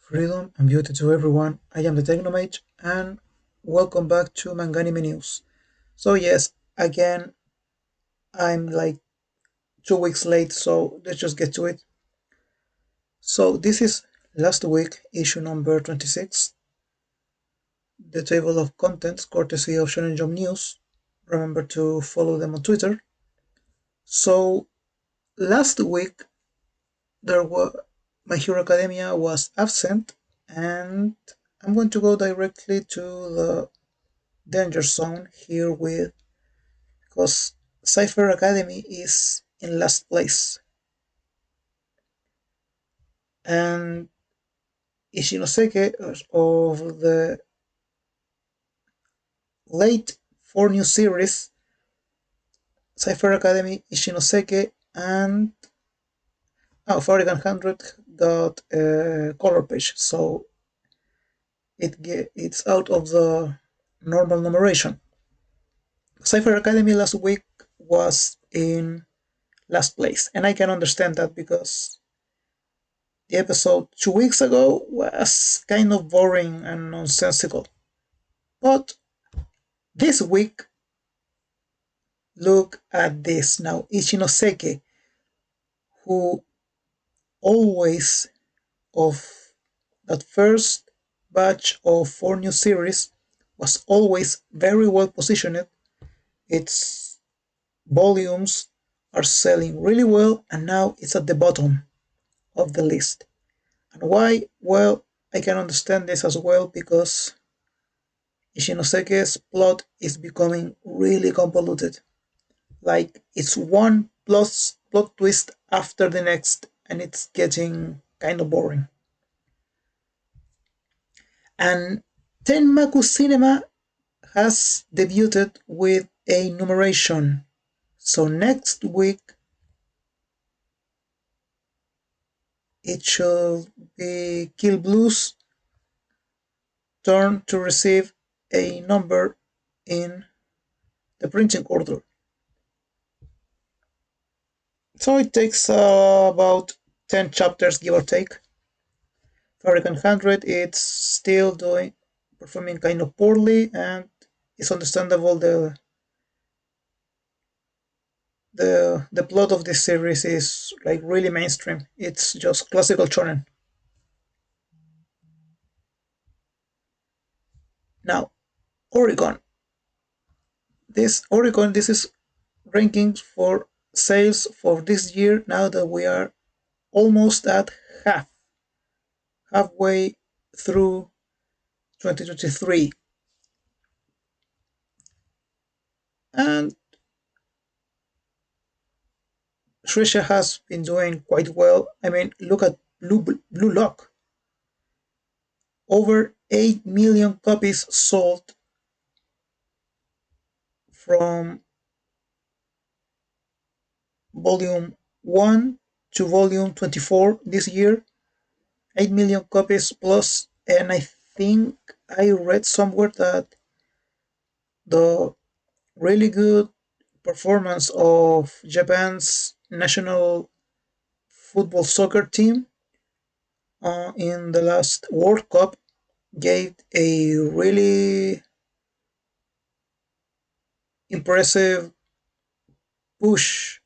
Freedom and beauty to everyone. I am the Technomage and welcome back to Manganime News. So yes, again, I'm like 2 weeks late, so let's just get to it. So this is last week, issue number 26, the table of contents courtesy of Shonen Jump News. Remember to follow them on Twitter. So last week there were My Hero Academia was absent, and I'm going to go directly to the danger zone here with because Cypher Academy is in last place and Ishinoseki of the late 4 new series Cypher Academy, Ishinoseki and Farragon 100 got a color page, so it's out of the normal numeration. Cypher Academy last week was in last place, and I can understand that because the episode 2 weeks ago was kind of boring and nonsensical. But this week, look at this now. Ichinoseki, who always of that first batch of 4 new series was always very well positioned. Its volumes are selling really well, and now it's at the bottom of the list. And why? Well, I can understand this as well because Ishinoseke's plot is becoming really convoluted. Like it's one plus plot twist after the next, and it's getting kind of boring. And Tenmaku Cinema has debuted with a numeration. So next week it should be Kill Blue's turn to receive a number in the printing order. So it takes about 10 chapters, give or take. Farragon 100, it's still performing kind of poorly, and it's understandable the plot of this series is like really mainstream. It's just classical shonen. Now, Oregon. This is rankings for sales for this year now that we are almost at halfway through 2023. And Shueshia has been doing quite well. I mean, look at Blue Lock. Over 8 million copies sold from volume 1 to volume 24 this year. 8 million copies plus, and I think I read somewhere that the really good performance of Japan's national football soccer team in the last World Cup gave a really impressive push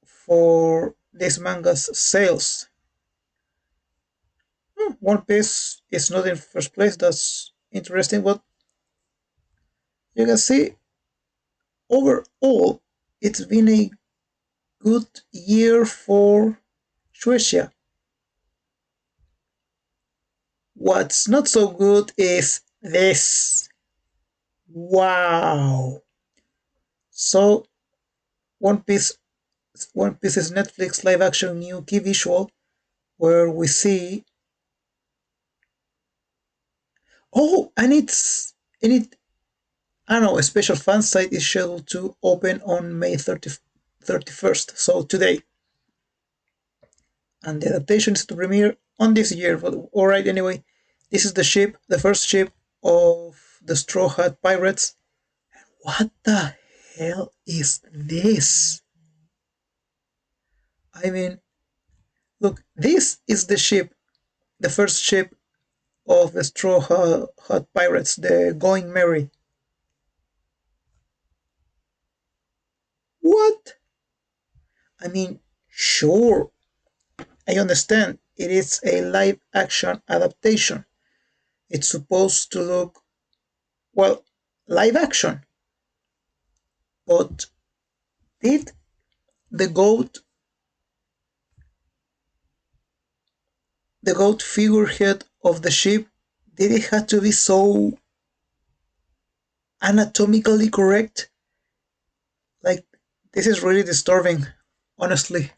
for this manga's sales. One Piece is not in first place, that's interesting, but you can see overall it's been a good year for Shueshia. What's not so good is this. Wow. So One Piece One Piece's Netflix live action new key visual where we see and it I don't know, a special fan site is scheduled to open on May 31st, so today. And the adaptation is to premiere on this year. But alright, anyway, this is the first ship of the Straw Hat Pirates. What the hell is this? I mean, look, this is the first ship of the Straw Hat Pirates, the Going Merry. What? I mean, sure, I understand it is a live action adaptation. It's supposed to look, well, live action. But did the goat, the goat figurehead of the ship, did it have to be so anatomically correct? Like, this is really disturbing, honestly.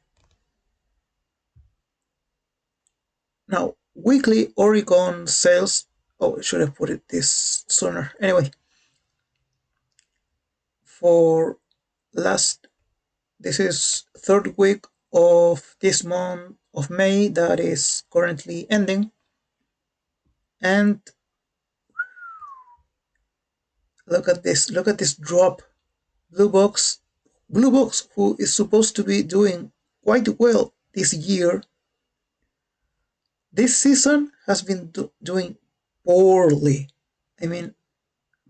Now, weekly Oregon sales. Oh, I should have put it this sooner. Anyway, for last, this is third week of this month of May that is currently ending, and look at this. Look at this drop. Blue Box, Blue Box, who is supposed to be doing quite well this year, this season has been doing poorly. I mean,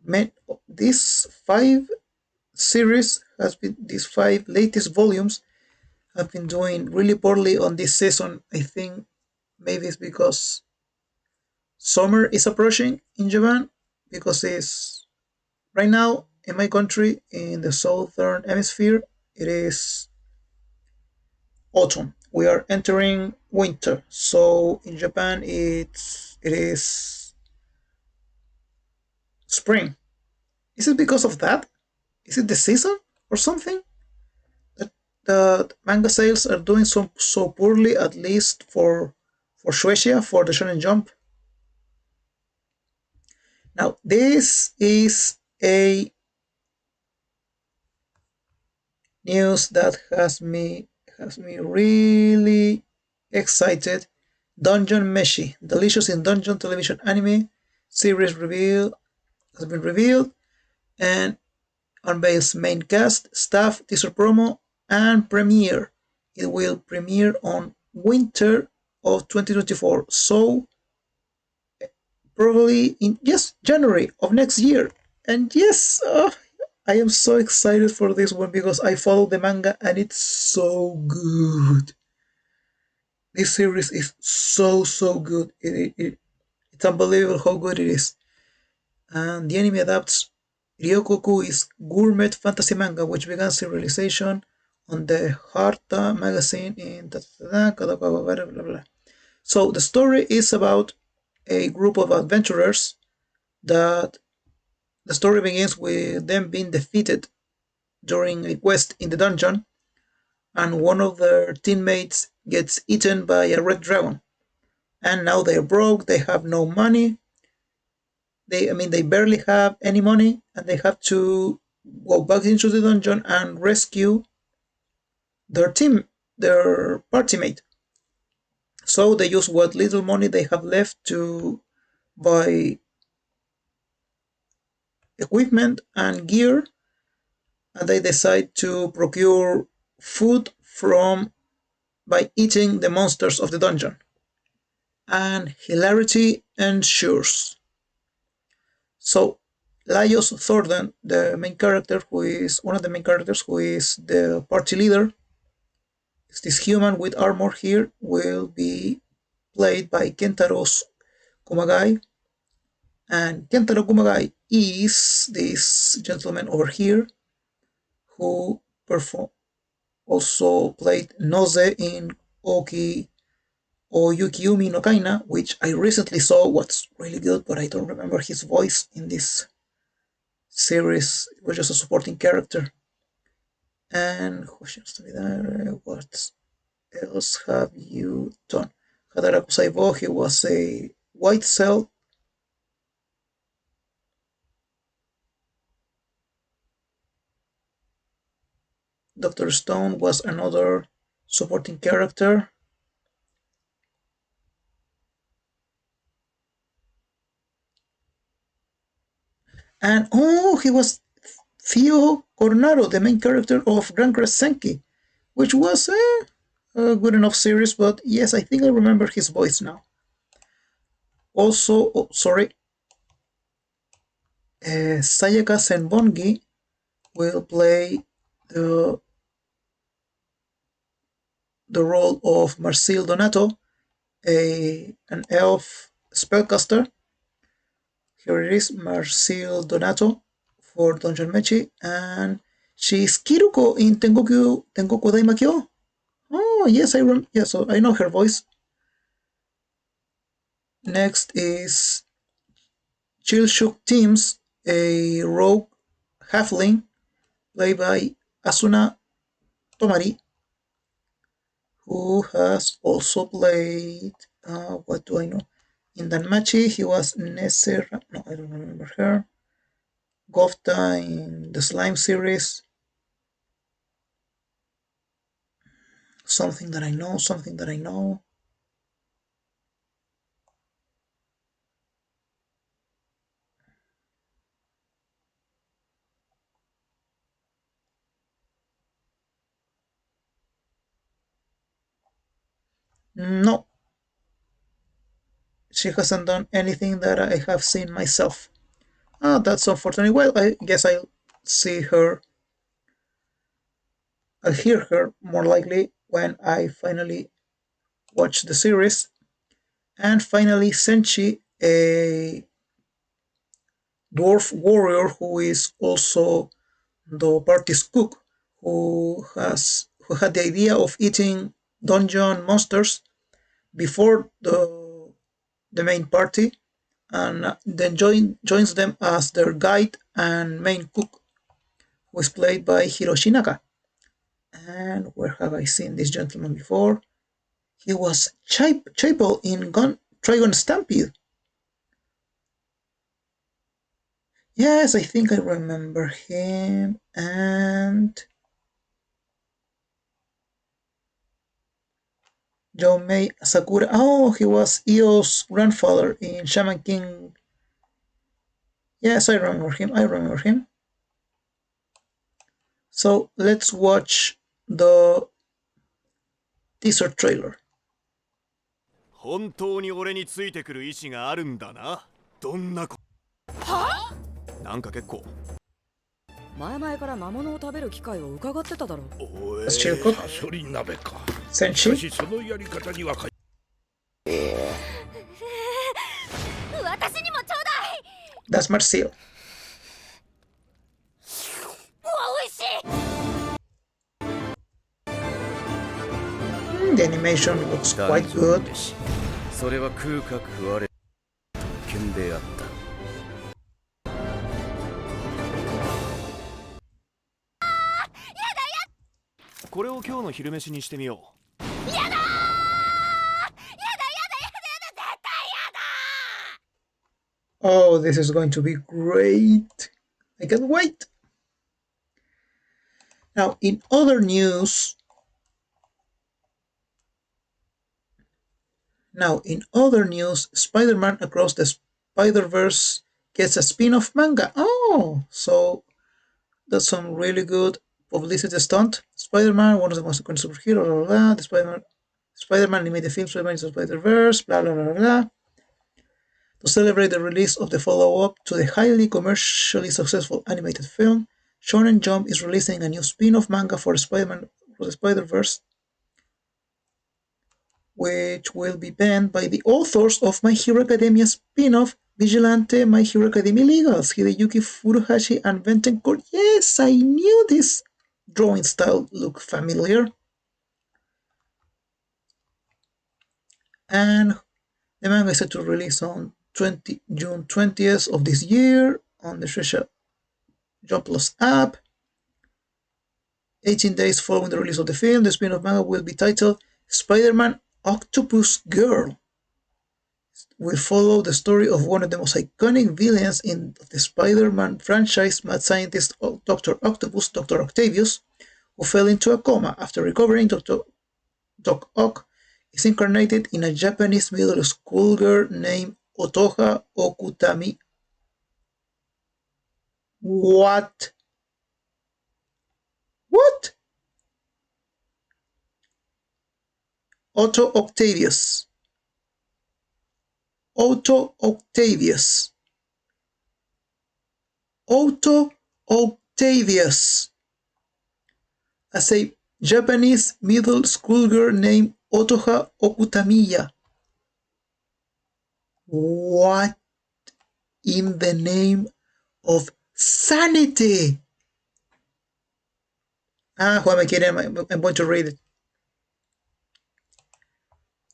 man, these five series has been these five latest volumes have been doing really poorly on this season. I think maybe it's because summer is approaching in Japan because it's right now in my country in the southern hemisphere it is autumn. We are entering winter. So in Japan it is spring. Is it because of that? Is it the season or something? That the manga sales are doing so poorly, at least for Shueshia, for the Shonen Jump. Now this is a news that has me really excited. Dungeon Meshi, Delicious in Dungeon television anime series reveal has been revealed and unveils main cast, staff, teaser promo, and premiere. It will premiere on winter of 2024, so probably in yes January of next year. And yes, I am so excited for this one because I follow the manga and it's so good. This series is so good. It's unbelievable how good it is. And the anime adapts Ryokoku is gourmet fantasy manga which began serialization on the Harta magazine in blah, blah, blah. So the story is about a group of adventurers that the story begins with them being defeated during a quest in the dungeon and one of their teammates gets eaten by a red dragon. And now they're broke, they have no money, they barely have any money and they have to go back into the dungeon and rescue their party mate. So they use what little money they have left to buy equipment and gear, and they decide to procure food from by eating the monsters of the dungeon. And hilarity ensures. So Laios Thornton, the main character, who is one of the main characters, who is the party leader, is this human with armor here, will be played by Kentaro Kumagai. And Kentaro Kumagai is this gentleman over here who also played Noze in Oki or Yukiyumi no Kaina, which I recently saw was really good, but I don't remember his voice in this series. It was just a supporting character. And what else have you done? Hadaraku Saibo, he was a white cell. Dr. Stone was another supporting character. And he was Theo Cornaro, the main character of Grand Crest Senki, which was a good enough series, but yes, I think I remember his voice now. Also, oh, sorry, Sayaka Senbongi will play the the role of Marcel Donato, an elf spellcaster. Here it is, Marcel Donato for Dungeon Mechi, and she's Kiruko in Tengoku Daimakyo. Oh yes, so I know her voice. Next is Chilshuk Teams, a rogue halfling played by Asuna Tomari, who has also played. What do I know? In Danmachi, he was Neser. No, I don't remember her. Gofta in the Slime series. Something that I know, something that I know. No, she hasn't done anything that I have seen myself. Ah, that's unfortunate. Well, I guess I'll see her. I'll hear her more likely when I finally watch the series. And finally, Senshi, a dwarf warrior who is also the party's cook, who had the idea of eating dungeon monsters before the main party, and then joins them as their guide and main cook, who is played by Hiroshi Naka. And where have I seen this gentleman before? He was Chapel in Trigon Stampede. Yes, I think I remember him. And Jomei Sakura. Oh, he was Io's grandfather in Shaman King. Yes, I remember him. I remember him. So let's watch the teaser trailer. 本当に俺についてくる意志があるんだな。どんなは？なんか結構前々から魔物を食べる機会を伺ってただろう。おえサソリ鍋か。センしかシしそのやり方には私にもちょうだい。 That's Marcel. おいしい。 The animation looks quite good. それは食うか食われ特権であった。これを今日の昼飯にしてみよう。やだー。やだやだやだやだ絶対やだ。 Oh, this is going to be great. I can't wait. Now, in other news, Spider-Man Across the Spider-Verse gets a spin-off manga. Oh, so that's some really good publicity stunt. Spider-Man, one of the most iconic superheroes, blah, blah, blah. The Spider-Man animated film, Spider-Man into Spider-Verse, blah, blah, blah, blah. To celebrate the release of the follow-up to the highly commercially successful animated film, Shonen Jump is releasing a new spin-off manga for Spider-Man Across the Spider-Verse, which will be penned by the authors of My Hero Academia spin-off Vigilante My Hero Academia Legals, Hideyuki Furuhashi and Bentencourt. Yes, I knew this drawing style looked familiar. And the manga is set to release on June 20th of this year on the Shueshia Jump Plus app. 18 days following the release of the film, the spin-off manga will be titled Spider-Man Octopus Girl. Will follow the story of one of the most iconic villains in the Spider-Man franchise, mad scientist Dr. Octopus, Dr. Octavius, who fell into a coma. After recovering, Doc Ock is incarnated in a Japanese middle school girl named Otoha Okutami. What? What? Otto Octavius. Otto Octavius. Otto Octavius. As a Japanese middle school girl named Otoha Okutamiya. What in the name of sanity? Who am I kidding? I'm going to read it.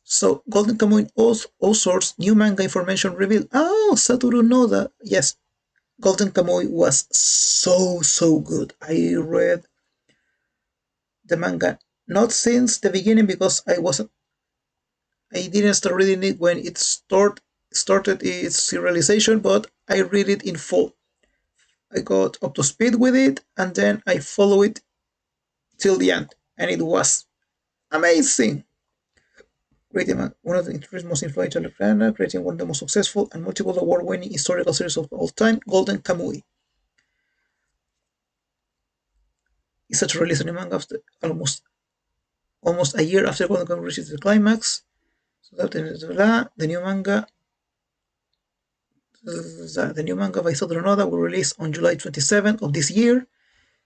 So, Golden Kamuy all sorts, new manga information revealed. Oh, Satoru Noda. Yes, Golden Kamuy was so good. I read the manga not since the beginning because I didn't start reading it when it started its serialization, but I read it in full. I got up to speed with it and then I follow it till the end, and it was amazing. Creating one of the most influential creating one of the most successful and multiple award-winning historical series of all time, Golden Kamuy. It's such a release in manga after almost a year after Golden Kamuy reaches the climax. So that the new manga by Satoru Noda will release on July 27th of this year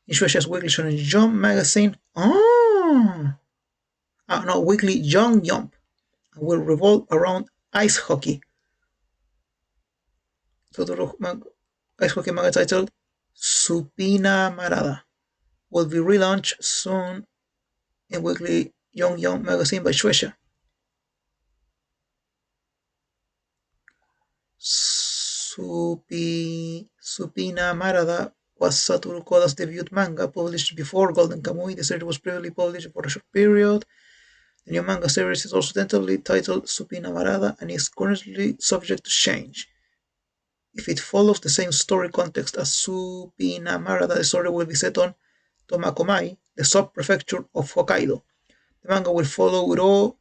in Shueshia's weekly Shonen Jump magazine. Weekly Young Jump, and will revolve around ice hockey. Totoro ice hockey manga titled Supina Marada will be relaunched soon in weekly Young Young magazine by Shueshia. Supina Marada was Satoru Koda's debut manga, published before Golden Kamuy. The series was previously published for a short period. The new manga series is also tentatively titled Supina Marada and is currently subject to change. If it follows the same story context as Supina Marada, the story will be set on Tomakomai, the sub-prefecture of Hokkaido. The manga will follow Ro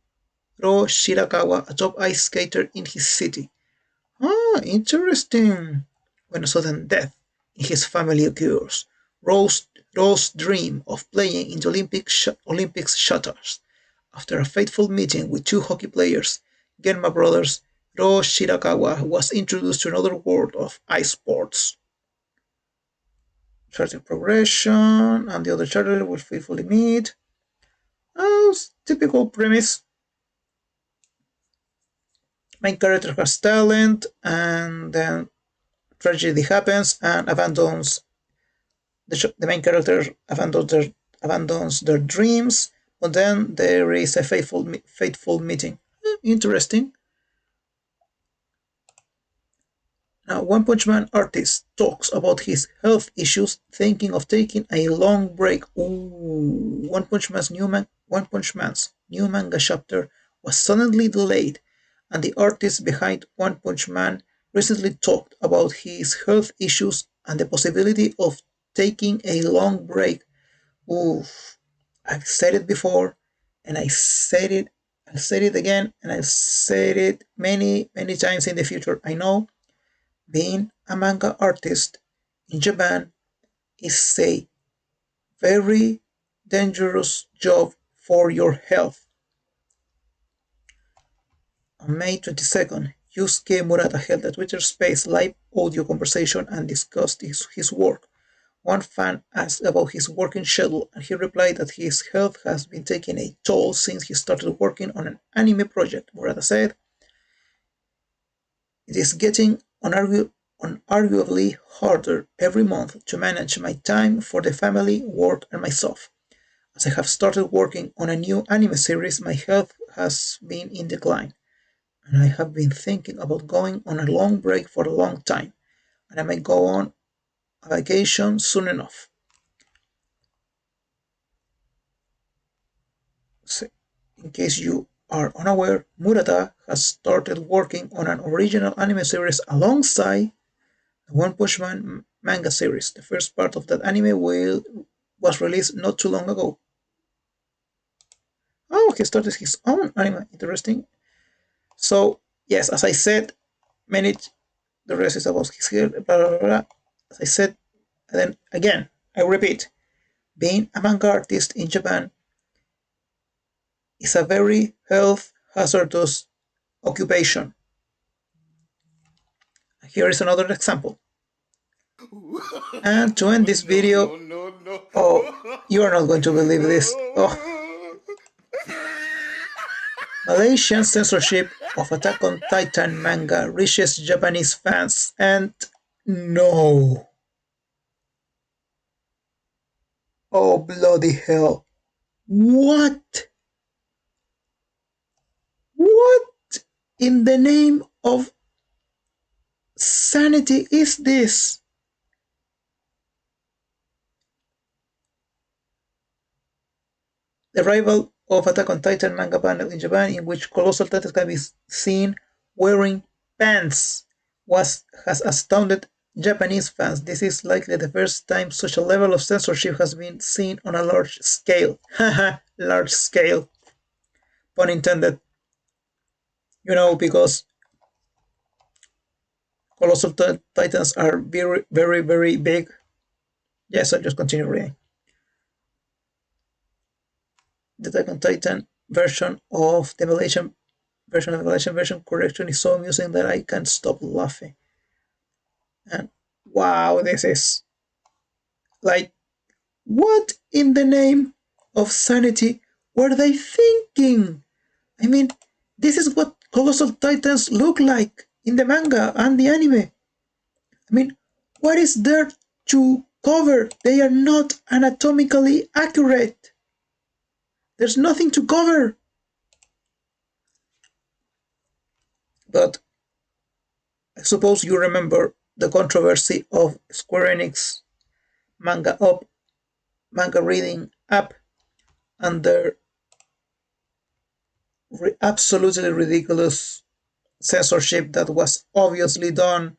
Shirakawa, a top ice skater in his city. Interesting. When a sudden death in his family occurs, Ro's dream of playing in the Olympics shatters. After a fateful meeting with two hockey players, Genma brothers, Ro Shirakawa was introduced to another world of ice sports. Character progression, and the other character will faithfully meet. Typical premise. Main character has talent, and then tragedy happens and abandons the main character abandons their dreams, but then there is a fateful meeting. Interesting. Now, One Punch Man artist talks about his health issues, thinking of taking a long break. One Punch Man's new manga chapter was suddenly delayed, and the artist behind One Punch Man recently talked about his health issues and the possibility of taking a long break. I've said it before, and I'll say it again, and I'll say it many times in the future. I know being a manga artist in Japan is a very dangerous job for your health. On May 22nd, Yusuke Murata held a Twitter Space live audio conversation and discussed his work. One fan asked about his working schedule, and he replied that his health has been taking a toll since he started working on an anime project. Murata said, "It is getting unarguably harder every month to manage my time for the family, work, and myself. As I have started working on a new anime series, my health has been in decline, and I have been thinking about going on a long break for a long time, and I might go on a vacation soon enough." So, in case you are unaware, Murata has started working on an original anime series alongside the One Punch Man manga series. The first part of that anime was released not too long ago. He started his own anime. Interesting. So, yes, as I said, the rest is about his hair, blah, blah, blah. As I said, and then again, I repeat, being a manga artist in Japan is a very health hazardous occupation. Here is another example. And to end this video, oh, you are not going to believe this. Oh, Malaysian censorship of Attack on Titan manga reaches Japanese fans, and no. Oh, bloody hell. What? What in the name of sanity is this? The arrival of Attack on Titan manga panel in Japan, in which colossal titans can be seen wearing pants, has astounded Japanese fans. This is likely the first time such a level of censorship has been seen on a large scale. Haha, large scale. Pun intended. You know, because colossal titans are very, very, very big. Yes, I'll just continue reading. The Attack on Titan version of the Malaysian version correction is so amusing that I can't stop laughing. And wow, this is like, what in the name of sanity were they thinking? I mean, this is what colossal titans look like in the manga and the anime. I mean, what is there to cover? They are not anatomically accurate. There's nothing to cover. But I suppose you remember the controversy of Square Enix manga reading app and their absolutely ridiculous censorship that was obviously done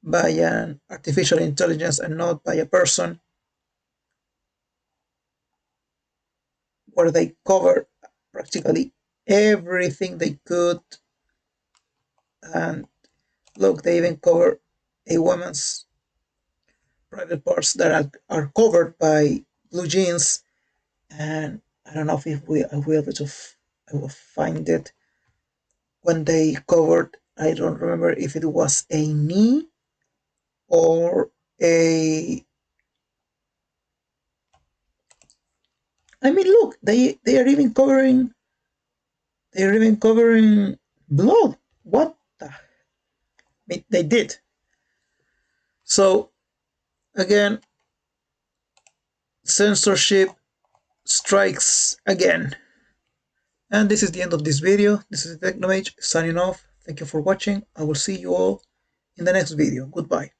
by an artificial intelligence and not by a person, where they covered practically everything they could. And look, they even cover a woman's private parts that are covered by blue jeans. And I don't know if I will find it. When they covered, I don't remember if it was a knee or a. I mean, look, they are even covering. They are even covering blood. What the? I mean, they did. So again, censorship strikes again. And this is the end of this video. This is the Technomage signing off. Thank you for watching. I will see you all in the next video. Goodbye.